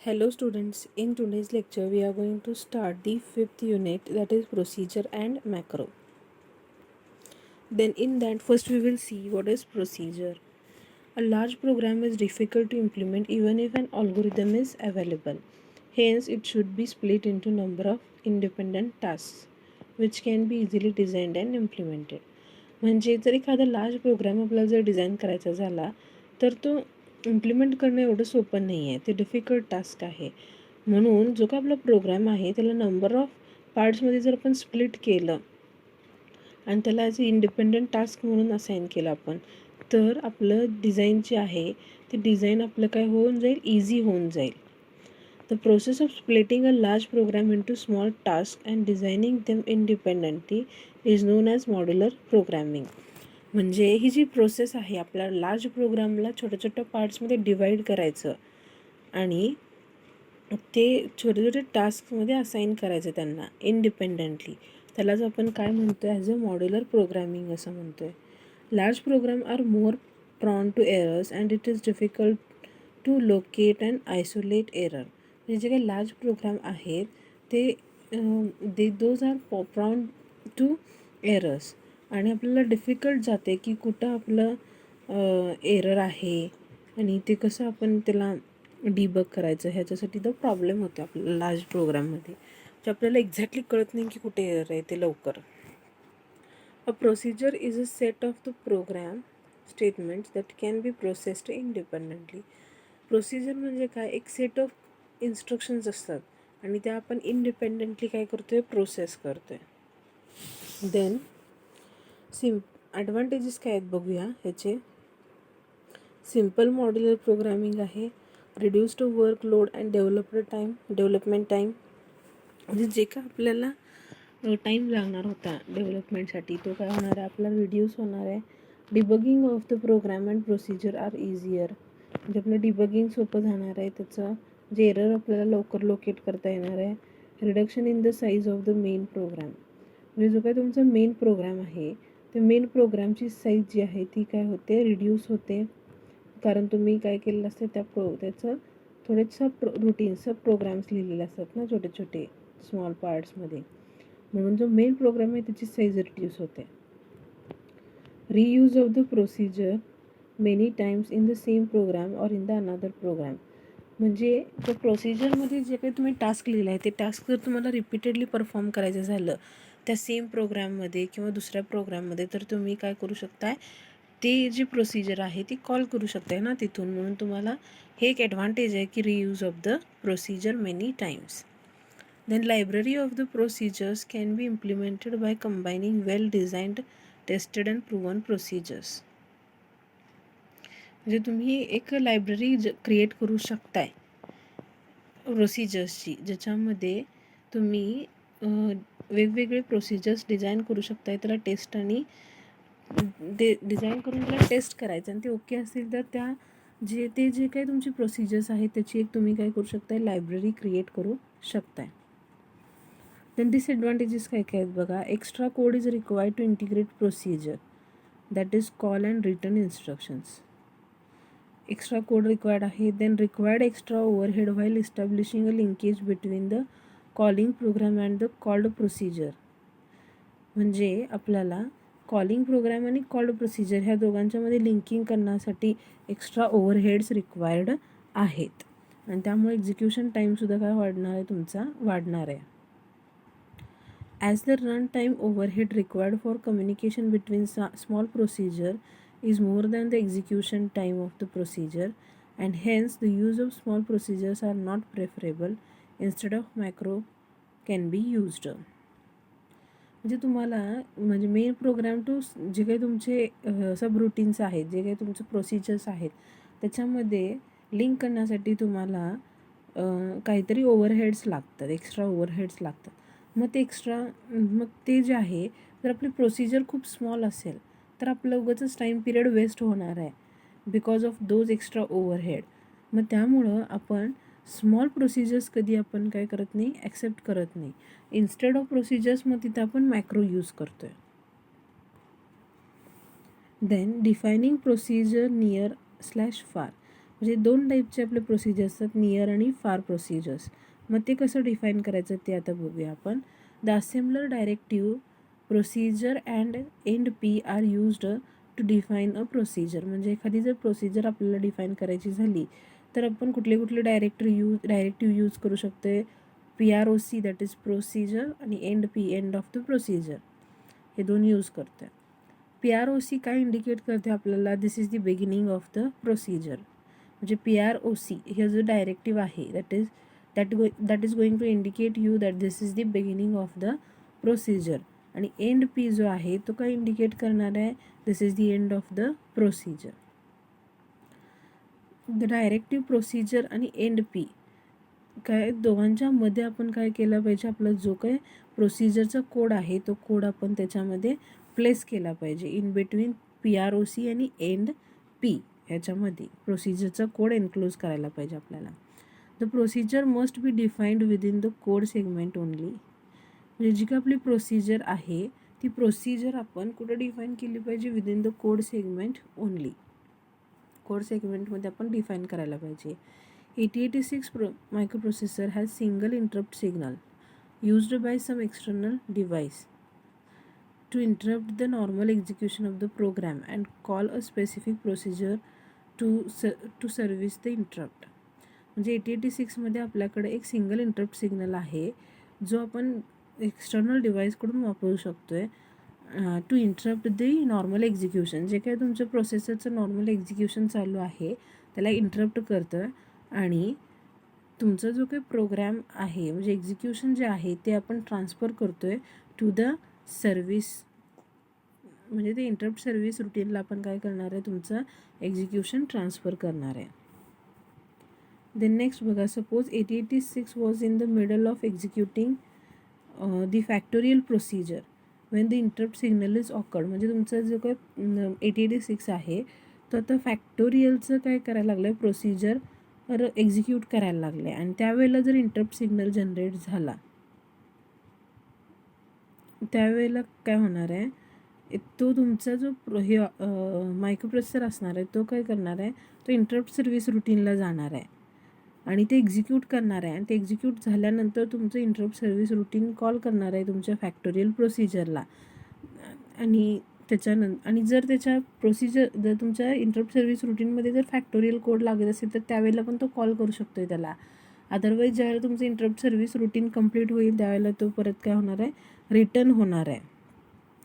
Hello students, in today's lecture we are going to start the fifth unit, that is procedure and macro. Then in that first we will see what is procedure. A large program is difficult to implement even if an algorithm is available. Hence it should be split into number of independent tasks which can be easily designed and implemented. म्हणजे जर एखादा large programme आपल्याला जर design करायचा झाला तर तो implement करणं एवढं सोपं नाही आहे, ते डिफिकल्ट टास्क आहे. म्हणून जो का आपला प्रोग्राम आहे त्याला नंबर ऑफ पार्ट्समध्ये जर आपण स्प्लिट केलं आणि त्याला ॲज अ इंडिपेंडंट टास्क म्हणून असाईन केलं आपण, तर आपलं डिझाईन जे आहे ते डिझाईन आपलं काय होऊन जाईल, इझी होऊन जाईल. The process of splitting a large program into small task and designing them independently is known as modular programming. म्हणजे ही जी प्रोसेस आहे, आपल्या लार्ज प्रोग्रामला छोट्या छोट्या पार्ट्समध्ये डिवाईड करायचं आणि ते छोटे छोटे टास्कमध्ये असाईन करायचं त्यांना इंडिपेंडंटली, त्यालाच आपण काय म्हणतो ॲज अ मॉड्युलर प्रोग्रॅमिंग असं म्हणतो आहे. Large program are more prone to errors and it is difficult to locate and isolate error. म्हणजे जे काही लार्ज प्रोग्राम आहेत ते those are prone to errors आणि आपल्याला डिफिकल्ट जाते की कुठं आपलं एरर आहे आणि ते कसं आपण त्याला डिबग करायचं, ह्याच्यासाठी तो प्रॉब्लेम होतो आपल्याला लार्ज प्रोग्राममध्ये, जे आपल्याला एक्झॅक्टली कळत नाही की कुठे एरर आहे ते लवकर. A procedure is a set of the program statements that can be processed independently. Procedure म्हणजे काय, एक सेट ऑफ इन्स्ट्रक्शन्स असतात आणि त्या आपण इंडिपेंडंटली काय करतो आहे, प्रोसेस करतो आहे. देन ॲडव्हान्टेजेस काय आहेत बघूया ह्याचे. सिम्पल मॉड्युलर प्रोग्रामिंग आहे. Reduced workload and development time. म्हणजे जे का आपल्याला टाईम लागणार होता डेव्हलपमेंटसाठी तो काय होणार आहे, आपला रिड्यूस होणार आहे. Debugging of the program and procedure are easier. म्हणजे आपलं डिबगिंग सोपं जाणार आहे, त्याचं जे एरर आपल्याला लवकर लोकेट करता येणार आहे. Reduction in the size of the main program. म्हणजे जो काय तुमचा मेन प्रोग्राम आहे ते मेन प्रोग्रामची साईज जी आहे ती काय होते, रिड्यूस होते, कारण तुम्ही काय केलेलं असतं त्याचं थोडेसं सब प्रोग्राम्स लिहिलेले असतात ना छोटे छोटे स्मॉल पार्ट्समध्ये, म्हणून जो मेन प्रोग्राम आहे त्याची साईज रिड्यूस होते. Reuse of the procedure many times in the same programme और इन द अनदर प्रोग्राम. म्हणजे त्या प्रोसिजरमध्ये जे काही तुम्ही टास्क लिहिला आहे ते टास्क जर तुम्हाला रिपीटेडली परफॉर्म करायचं झालं त्या सेम प्रोग्राममध्ये किंवा दुसऱ्या प्रोग्राममध्ये, तर तुम्ही काय करू शकताय, ते जी प्रोसिजर आहे ती कॉल करू शकताय ना तिथून. म्हणून तुम्हाला हे एक ॲडव्हान्टेज आहे की reuse of the procedure many times. Then library of the procedures can be implemented by combining well-designed, tested and proven procedures. म्हणजे तुम्ही एक लायब्ररी क्रिएट करू शकताय प्रोसिजर्सची, ज्याच्यामध्ये तुम्ही वेगवेगळे प्रोसिजर्स डिझाईन करू शकताय, त्याला टेस्ट आणि डिझाईन करून त्याला टेस्ट करायचं आणि ते ओके असतील तर जे काही तुमची प्रोसिजर्स आहेत त्याची एक तुम्ही काय करू शकताय, लायब्ररी क्रिएट करू शकताय. देन डिसएडव्हान्टेजेस काय काय आहेत बघा. Extra code is required to integrate procedure, that is call and return instructions. Extra code required आहे. Then required extra overhead while establishing a linkage between the calling program and the called procedure. म्हणजे आपल्याला calling program आणि called procedure ह्या दोघांच्यामध्ये linking करण्यासाठी extra overheads required आहेत आणि त्यामुळे एक्झिक्युशन टाईमसुद्धा काय वाढणार आहे, तुमचा वाढणार आहे. As the runtime overhead required for communication between small procedure is more than the execution time of the procedure, and hence the use of small procedures are not preferable. Instead of macro can be used. म्हणजे तुम्हाला म्हणजे main program to जे काही तुमचे सब routines आहेत, जे काही तुमचे प्रोसिजर्स आहेत त्याच्यामध्ये लिंक करण्यासाठी तुम्हाला काहीतरी ओव्हरहेड्स लागतात, एक्स्ट्रा ओव्हरहेड्स लागतात. मग ते जे आहे, जर आपली प्रोसिजर खूप स्मॉल असेल तर आपलं उगाचच टाईम पिरियड वेस्ट होणार आहे because of those extra overhead. मग त्यामुळं आपण स्मॉल प्रोसिजर्स कधी आपण काय करत नाही, ॲक्सेप्ट करत नाही. इन्स्टेड ऑफ प्रोसिजर्स मग तिथं आपण मॅक्रो यूज करतो आहे. Then defining procedure near far. म्हणजे 2 टाईपचे आपले प्रोसिजर्स असतात, नियर आणि फार प्रोसिजर्स. मग ते कसं डिफाईन करायचं ते आता बघूया आपण. The assembler directive procedure and end P are used to define a procedure. म्हणजे एखादी जर प्रोसिजर आपल्याला डिफाईन करायची झाली तर आपण कुठले कुठले डायरेक्टिव्ह यूज करू शकतो. PROC दॅट इज प्रोसिजर आणि end P end of the procedure, हे दोन यूज करतो आहे. PROC काय इंडिकेट करते आपल्याला, this is the beginning of the procedure. म्हणजे PROC हे जो डायरेक्टिव्ह आहे that is going to indicate you that this is the beginning of the procedure. आणि एंड पी जो आहे तो काय इंडिकेट करणार आहे, this is the end of the procedure. The directive procedure आणि एंड पी काय दोघांच्या मध्ये आपण काय केलं पाहिजे, आपला जो काय प्रोसिजरचा कोड आहे तो कोड आपण त्याच्यामध्ये प्लेस केला पाहिजे इन बिटवीन PROC आणि एंड पी. ह्याच्यामध्ये प्रोसिजरचा कोड एन्क्लोज करायला पाहिजे आपल्याला. The procedure must be defined within the code segment only. म्हणजे जी काय आपली प्रोसिजर आहे ती प्रोसिजर आपण कुठं डिफाईन केली पाहिजे, within the code segment only. Code सेगमेंटमध्ये आपण डिफाईन करायला पाहिजे. 8086 microprocessor has single interrupt signal used by some external device to interrupt the normal execution of the program and call a specific procedure to service the interrupt. म्हणजे 8086 आपल्याकडे एक single interrupt signal आहे जो आपण external डिव्हाइसकडून वापरू शकतो आहे to interrupt the normal execution. जे काही तुमच्या प्रोसेसरचं नॉर्मल एक्झिक्युशन चालू आहे त्याला इंटरप्ट करतं आणि तुमचा जो काही प्रोग्राम आहे म्हणजे एक्झिक्युशन जे आहे ते आपण ट्रान्सफर करतो आहे टू द सर्विस. म्हणजे ते इंटरप्ट सर्व्हिस रुटीनला आपण काय करणार आहे, तुमचं एक्झिक्युशन ट्रान्सफर करणार आहे. देन नेक्स्ट बघा, suppose 8086 was in the middle of executing the factorial procedure Wien the interrupt signal is awkward. म्हणजे तुमचा जो काय 8086 आहे तो आता फॅक्टोरियलचं काय करायला लागलं आहे, प्रोसिजर एक्झिक्यूट करायला लागले आणि त्यावेळेला जर इंटरप्ट सिग्नल जनरेट झाला त्यावेळेला काय होणार आहे, तो तुमचा जो हे मायक्रोप्रोसेसर असणार आहे तो काय करणार आहे, तो इंटरप्ट सर्व्हिस रुटीनला जाणार आहे आणि ते एक्झिक्यूट करणार आहे. आणि ते एक्झिक्यूट झाल्यानंतर तुमचं इंटरप्ट सर्व्हिस रुटीन कॉल करणार आहे तुमच्या फॅक्टोरियल प्रोसिजरला. आणि आणि जर त्याच्या जर तुमच्या इंटरप्ट सर्व्हिस रुटीनमध्ये जर फॅक्टोरियल कोड लागत असेल तर त्यावेळेला पण तो कॉल करू शकतो आहे त्याला. अदरवाईज ज्यावेळेला तुमचं इंटरप्ट सर्व्हिस रुटीन कंप्लीट होईल त्यावेळेला तो परत काय होणार आहे, रिटर्न होणार आहे.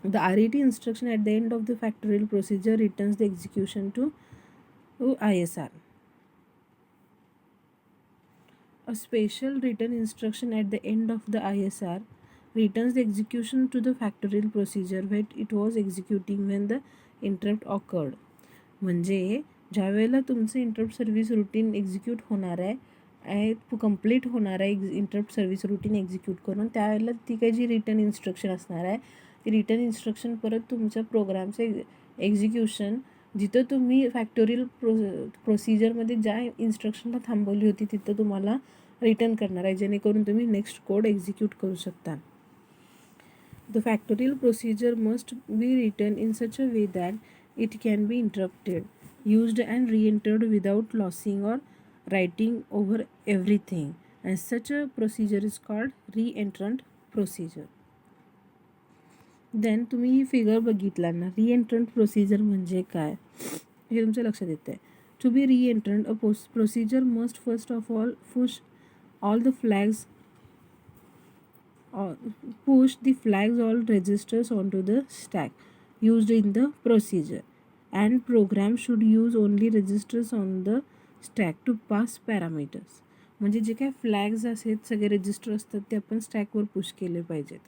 The RET instruction at the end of the factorial procedure returns the execution to ISR. A special return instruction at the end of the ISR returns the execution to the factorial procedure where it was executing when the interrupt occurred. म्हणजे ज्या वेळेला तुमचं interrupt service routine execute होणार आहे, complete होणार आहे interrupt service routine execute करून, त्यावेळेला ती काही जी रिटर्न इन्स्ट्रक्शन असणार आहे ती रिटर्न इन्स्ट्रक्शन परत तुमच्या प्रोग्रामचं एक्झिक्युशन जिथं तुम्ही फॅक्टोरियल प्रोसिजरमध्ये ज्या इन्स्ट्रक्शनला थांबवली होती तिथं तुम्हाला रिटर्न करणार आहे, जेणेकरून तुम्ही नेक्स्ट कोड एक्झिक्यूट करू शकता. The factorial procedure must be return in such a way that it can be interrupted, used and re-entered without losing or writing over everything, and such a procedure is called re-entrant procedure. Then तुम्ही ही figure बघितला ना, री-एंट्रंट procedure म्हणजे काय हे तुमच्या लक्षात येतं आहे. To be reentrant a procedure must first of all push the flags all registers on to the stack used in the procedure, and program should use only registers on the stack to pass parameters. म्हणजे जे काय flags आहेत सगळे register असतात ते आपण स्टॅकवर push केले पाहिजेत.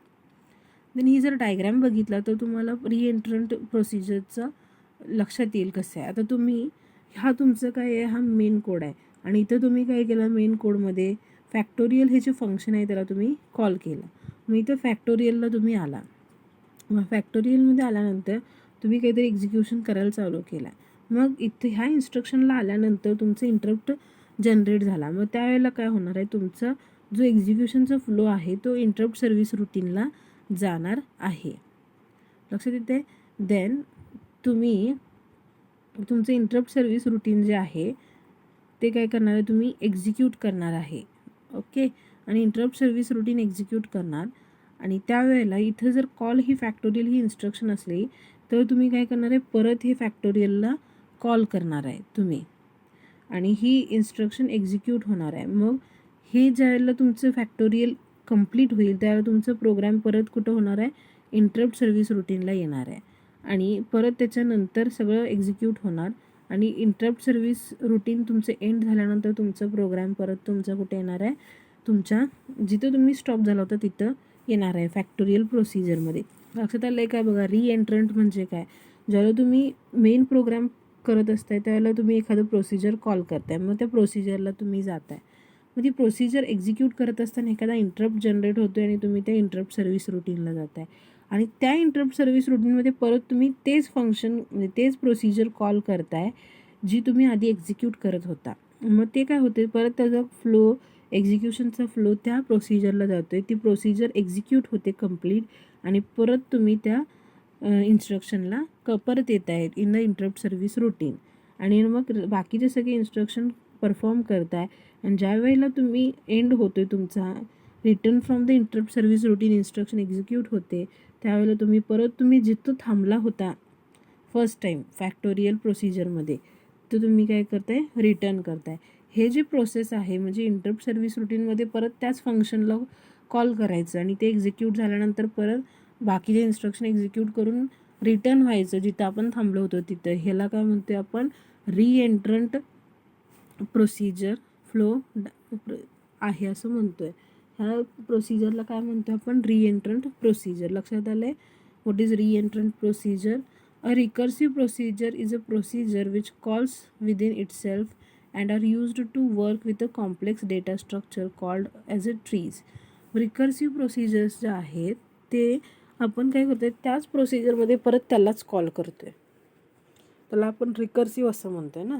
देन ही जर डायग्रॅम बघितला तर तुम्हाला री-एंट्रंट प्रोसिजरचं लक्षात येईल कसं आहे. आता तुम्ही हा तुमचं काय आहे, हा मेन कोड आहे आणि इथं तुम्ही काय केलं, मेन कोडमध्ये फॅक्टोरियल हे जे फंक्शन आहे त्याला तुम्ही कॉल केलं. मग इथं फॅक्टोरियलला तुम्ही आला, मग फॅक्टोरियलमध्ये आल्यानंतर तुम्ही काहीतरी एक्झिक्युशन करायला चालू केला. मग इथे ह्या इन्स्ट्रक्शनला आल्यानंतर तुमचं इंटरप्ट जनरेट झाला. मग त्यावेळेला काय होणार आहे, तुमचा जो एक्झिक्युशनचा फ्लो आहे तो इंटरप्ट सर्व्हिस रुटीनला जाणार आहे. लक्षात येते. देन तुम्ही तुमचं इंटरप्ट सर्व्हिस रुटीन जे आहे ते काय करणार आहे तुम्ही एक्झिक्यूट करणार आहे. ओके, आणि इंटरप्ट सर्व्हिस रुटीन एक्झिक्यूट करणार. आणि त्यावेळेला इथं जर कॉल ही फॅक्टोरियल ही इन्स्ट्रक्शन असली तर तुम्ही काय करणार आहे, परत हे फॅक्टोरियलला कॉल करणार आहे तुम्ही, आणि ही इन्स्ट्रक्शन एक्झिक्यूट होणार आहे. मग हे ज्यावेळेला तुमचं फॅक्टोरियल कंप्लीट होईल त्यावेळेला तुमचं प्रोग्राम परत कुठं होणार आहे, इंटरप्ट सर्व्हिस रुटीनला येणार आहे. आणि परत त्याच्यानंतर सगळं एक्झिक्यूट होणार, आणि इंटरप्ट सर्व्हिस रुटीन तुमचं एंड झाल्यानंतर तुमचं प्रोग्राम परत तुमचा कुठे येणार आहे, तुमच्या जिथं तुम्ही स्टॉप झाला होता तिथं येणार आहे, फॅक्टोरियल प्रोसिजरमध्ये. लक्षात आलं आहे काय बघा. रिएंट्रंट म्हणजे काय, ज्यावेळेला तुम्ही मेन प्रोग्राम करत असताय त्यावेळेला तुम्ही एखादं प्रोसिजर कॉल करताय, मग त्या प्रोसिजरला तुम्ही जाताय. मग ती प्रोसिजर एक्झिक्यूट करत असताना एखादा इंटरप्ट जनरेट होतो आहे आणि तुम्ही त्या इंटरप्ट सर्व्हिस रुटीनला जाताय, आणि त्या इंटरप्ट सर्व्हिस रुटीनमध्ये परत तुम्ही तेच फंक्शन म्हणजे तेच प्रोसिजर कॉल करताय जी तुम्ही आधी एक्झिक्यूट करत होता. मग ते काय होते, परत त्याचा फ्लो, एक्झिक्युशनचा फ्लो त्या प्रोसिजरला जातो आहे, ती प्रोसिजर एक्झिक्यूट होते कंप्लीट, आणि परत तुम्ही त्या इन्स्ट्रक्शनला परत येत आहेत in the interrupt service routine, आणि मग बाकीचे सगळे इन्स्ट्रक्शन परफॉर्म करताय. आणि ज्या वेळेला तुम्ही एंड होतो आहे तुमचा, return from the interrupt service routine instruction execute होते, त्यावेळेला तुम्ही जिथं थांबला होता फर्स्ट टाईम फॅक्टोरियल प्रोसिजरमध्ये, तर तुम्ही काय करताय, रिटर्न करताय. हे जे प्रोसेस आहे म्हणजे इंटरप्ट सर्व्हिस रुटीनमध्ये परत त्याच फंक्शनला कॉल करायचं, आणि ते एक्झिक्यूट झाल्यानंतर परत बाकीचे इन्स्ट्रक्शन एक्झिक्यूट करून रिटर्न व्हायचं जिथं आपण थांबलो होतो तिथं. ह्याला काय म्हणतो आपण, रिएंट्रंट प्रोसिजर फ्लो आहे असं म्हणतो आहे. ह्या प्रोसिजरला काय म्हणतो आपण, रिएंट्रंट प्रोसिजर. लक्षात आलं आहे. What is reentrant procedure? A recursive procedure is a procedure which calls within itself and are used to work with a complex data structure called as a trees. Recursive procedures जे आहेत ते आपण काय करतो आहे, त्याच प्रोसिजरमध्ये परत त्यालाच कॉल करतो आहे, त्याला आपण रिकर्सिव्ह असं म्हणतो आहे ना,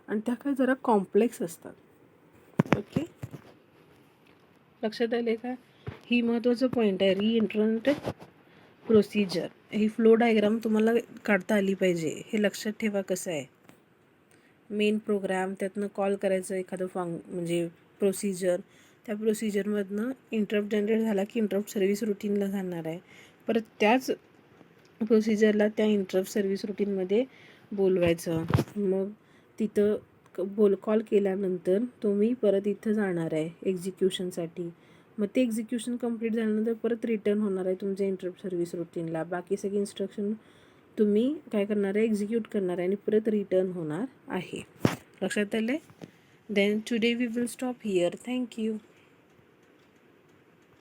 आणि त्या काय जरा कॉम्प्लेक्स असतात. ओके, लक्षात आले का? ही महत्त्वाचं पॉईंट आहे. रिएंट्रंट प्रोसिजर ही फ्लो डायग्राम तुम्हाला काढता आली पाहिजे. हे लक्षात ठेवा कसं आहे. मेन प्रोग्राम, त्यातनं कॉल करायचं एखादं म्हणजे प्रोसिजर, त्या प्रोसिजरमधनं इंटरप्ट जनरेट झाला की इंटरप्ट सर्व्हिस रुटीनला जाणार आहे, परत त्याच प्रोसिजरला त्या इंटरप्ट सर्व्हिस रुटीनमध्ये बोलवायचं. मग तिथं कॉल केल्यानंतर तुम्ही परत इथं जाणार आहे एक्झिक्युशनसाठी. मग ते एक्झिक्युशन कंप्लीट झाल्यानंतर परत रिटर्न होणार आहे तुमच्या इंटरप्ट सर्व्हिस रुटीनला. बाकी सगळी इन्स्ट्रक्शन तुम्ही काय करणार आहे, एक्झिक्यूट करणार आहे, आणि परत रिटर्न होणार आहे. लक्षात आलं आहे? Then today we will stop here. Thank you.